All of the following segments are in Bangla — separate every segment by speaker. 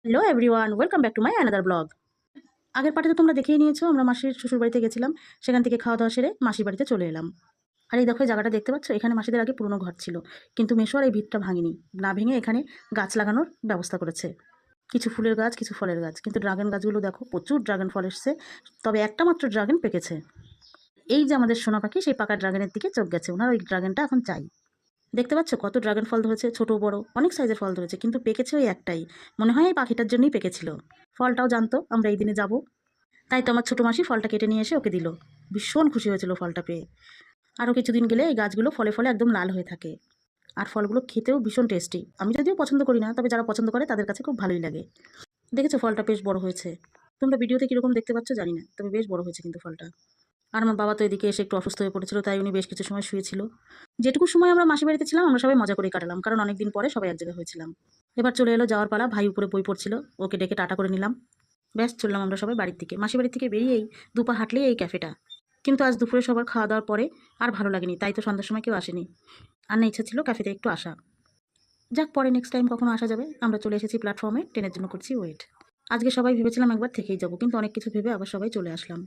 Speaker 1: Hello everyone, welcome back to my another blog. আগের পার্টে তো তোমরা দেখেই নিয়েছো, আমরা মাসির শ্বশুর বাড়িতে গেছিলাম। সেখান থেকে খাওয়া দাওয়া সেরে মাসির বাড়িতে চলে এলাম। আর এই দেখো এই জায়গাটা দেখতে পাচ্ছ, এখানে মাসিদের আগে পুরনো ঘর ছিল, কিন্তু মেশো আর এই ভিতটা ভাঙেনি। না ভেঙে এখানে গাছ লাগানোর ব্যবস্থা করেছে। কিছু ফুলের গাছ, কিছু ফলের গাছ, কিন্তু ড্রাগন গাছগুলো দেখো প্রচুর ড্রাগন ফল এসছে। তবে একটা মাত্র ড্রাগন পেকেছে। এই যে আমাদের সোনা পাখি, সেই পাকা ড্রাগনের দিকে চোখ গেছে, ওনার ওই ড্রাগনটা এখন চাই। দেখতে পাচ্ছ কত ড্রাগন ফল ধরেছে, ছোট বড় অনেক সাইজের ফল ধরেছে, কিন্তু পেকেছে ওই একটাই। মনে হয় এই পাখিটার জন্যই পেকেছিল। ফলটাও জানতো আমরা এই দিনে যাব, তাই তো আমার ছোটো মাসি ফলটা কেটে নিয়ে এসে ওকে দিল। ভীষণ খুশি হয়েছিল ফলটা পেয়ে। আরও কিছুদিন গেলে এই গাছগুলো ফলে ফলে একদম লাল হয়ে থাকে। আর ফলগুলো খেতেও ভীষণ টেস্টি। আমি যদিও পছন্দ করি না, তবে যারা পছন্দ করে তাদের কাছে খুব ভালোই লাগে। দেখেছো ফলটা বেশ বড় হয়েছে। তোমরা ভিডিওতে কীরকম দেখতে পাচ্ছ জানি না, তবে বেশ বড় হয়েছে কিন্তু ফলটা। আর আমার বাবা তো এদিকে এসে একটু অসুস্থ হয়ে পড়েছিল, তাই উনি বেশ কিছু সময় শুয়েছিল। যেটুকু সময় আমরা মাসি বাড়িতে ছিলাম আমরা সবাই মজা করে কাটালাম, কারণ অনেকদিন পরে সবাই এক জায়গায় হয়েছিলাম। এবার চলে এলো যাওয়ার পালা, ভাই উপরে বই পড়ছিল, ওকে ডেকে টাটা করে নিলাম। ব্যাস চললাম আমরা সবাই বাড়ির দিকে। মাসি বাড়ির থেকে বেরিয়েই দুপা হাঁটলেই এই ক্যাফেটা। কিন্তু আজ দুপুরে সবার খাওয়া দাওয়ার পরে আর ভালো লাগেনি, তাই তো সন্ধ্যার সময় কেউ আসেনি। আর না ইচ্ছা ছিল ক্যাফেতে একটু আসা। যাক, পরে নেক্সট টাইম কখনো আসা যাবে। আমরা চলে এসেছি প্ল্যাটফর্মে, ট্রেনের জন্য করছি ওয়েট। আজকে সবাই ভেবেছিলাম একবার থেকেই যাব, কিন্তু অনেক কিছু ভেবে আবার সবাই চলে আসলাম।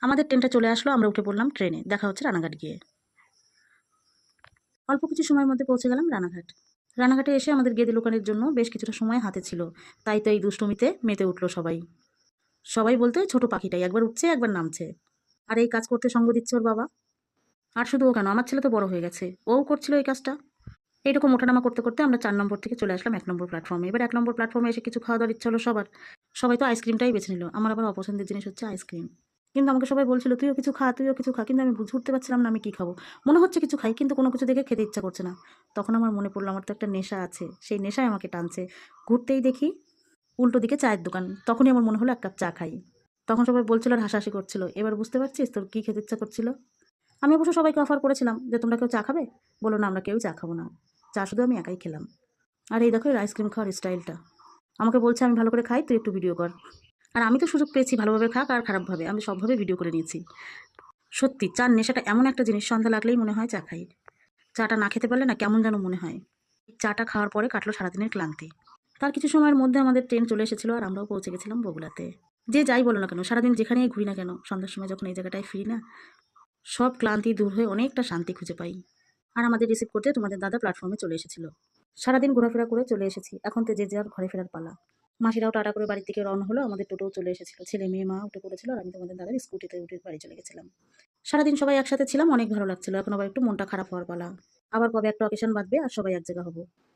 Speaker 1: আমাদের ট্রেনটা চলে আসলো, আমরা উঠে পড়লাম ট্রেনে। দেখা হচ্ছে রানাঘাট গিয়ে। অল্প কিছু সময়ের মধ্যে পৌঁছে গেলাম রানাঘাট। রানাঘাটে এসে আমাদের গেদে লুকানোর জন্য বেশ কিছুটা সময় হাতে ছিল, তাই তো এই দুষ্টুমিতে মেতে উঠলো সবাই। সবাই বলতে ওই ছোট পাখিটাই একবার উঠছে একবার নামছে। আর এই কাজ করতে সঙ্গ দিচ্ছে ওর বাবা। আর শুধু ও কেন, আমার ছেলে তো বড় হয়ে গেছে, ও করছিল এই কাজটা। এইরকম ওঠানামা করতে করতে আমরা 4 নম্বর থেকে চলে আসলাম 1 নম্বর প্ল্যাটফর্মে। এবার 1 নম্বর প্ল্যাটফর্মে এসে কিছু খাওয়া দাওয়ার ইচ্ছা হলো সবার। সবাই তো আইসক্রিমটাই বেছে নিল। আমার আবার অপছন্দের জিনিস হচ্ছে আইসক্রিম। কিন্তু আমাকে সবাই বলছিল তুইও কিছু খা, তুইও কিছু খা, কিন্তু আমি বুঝে উঠতে পারছিলাম না আমি কী খাবো। মনে হচ্ছে কিছু খাই, কিন্তু কোনো কিছু দেখে খেতে ইচ্ছা করছে না। তখন আমার মনে পড়লো আমার তো একটা নেশা আছে, সেই নেশায় আমাকে টানছে। ঘুরতেই দেখি উল্টো দিকে চায়ের দোকান, তখনই আমার মনে হলো 1 কাপ চা খাই। তখন সবাই বলছিল আর হাসাহাসি করছিল, এবার বুঝতে পারছিস তোর কী খেতে ইচ্ছা করছিল। আমি অবশ্য সবাইকে অফার করেছিলাম যে তোমরা কেউ চা খাবে। বলো না, আমরা কেউ চা খাবো না, চা শুধু আমি একাই খেলাম। আর এই দেখো এর আইসক্রিম খাওয়ার স্টাইলটা। আমাকে বলছে আমি ভালো করে খাই, তুই একটু ভিডিও কর। আর আমি তো সুযোগ পেয়েছি, ভালোভাবে খাক আর খারাপভাবে, আমি সবভাবে ভিডিও করে নিয়েছি। সত্যি চার নেশাটা এমন একটা জিনিস, সন্ধ্যা লাগলেই মনে হয় চা খাই। চাটা না খেতে পারলে না কেমন যেন মনে হয়। চাটা খাওয়ার পরে কাটলো সারাদিনের ক্লান্তি। তার কিছু সময়ের মধ্যে আমাদের ট্রেন চলে এসেছিল আর আমরাও পৌঁছে গেছিলাম বগুড়াতে। যে যাই বলো না কেন, সারাদিন যেখানেই ঘুরি না কেন, সন্ধ্যার সময় যখন এই জায়গাটায় ফিরি না, সব ক্লান্তি দূর হয়ে অনেকটা শান্তি খুঁজে পাই। আর আমাদের রিসিভ করতে তোমাদের দাদা প্ল্যাটফর্মে চলে এসেছিল। সারাদিন ঘোরাফেরা করে চলে এসেছি, এখন তো যে যার ঘরে ফেরার পালা। মাসিরাও টাটা করে বাড়ির দিকে রওনা হলো, আমাদের টোটোও চলে এসেছিল। ছেলে মেয়ে মা উঠে পড়েছিল আর আমি তোমাদের দাদার স্কুটিতে উঠে বাড়ি চলে গেছিলাম। সারাদিন সবাই একসাথে ছিলাম, অনেক ভালো লাগছিল। এখন আবার একটু মনটা খারাপ হওয়ার পালা। আবার কবে একটা অকেশন বাঁধবে আর সবাই এক জায়গা হবো।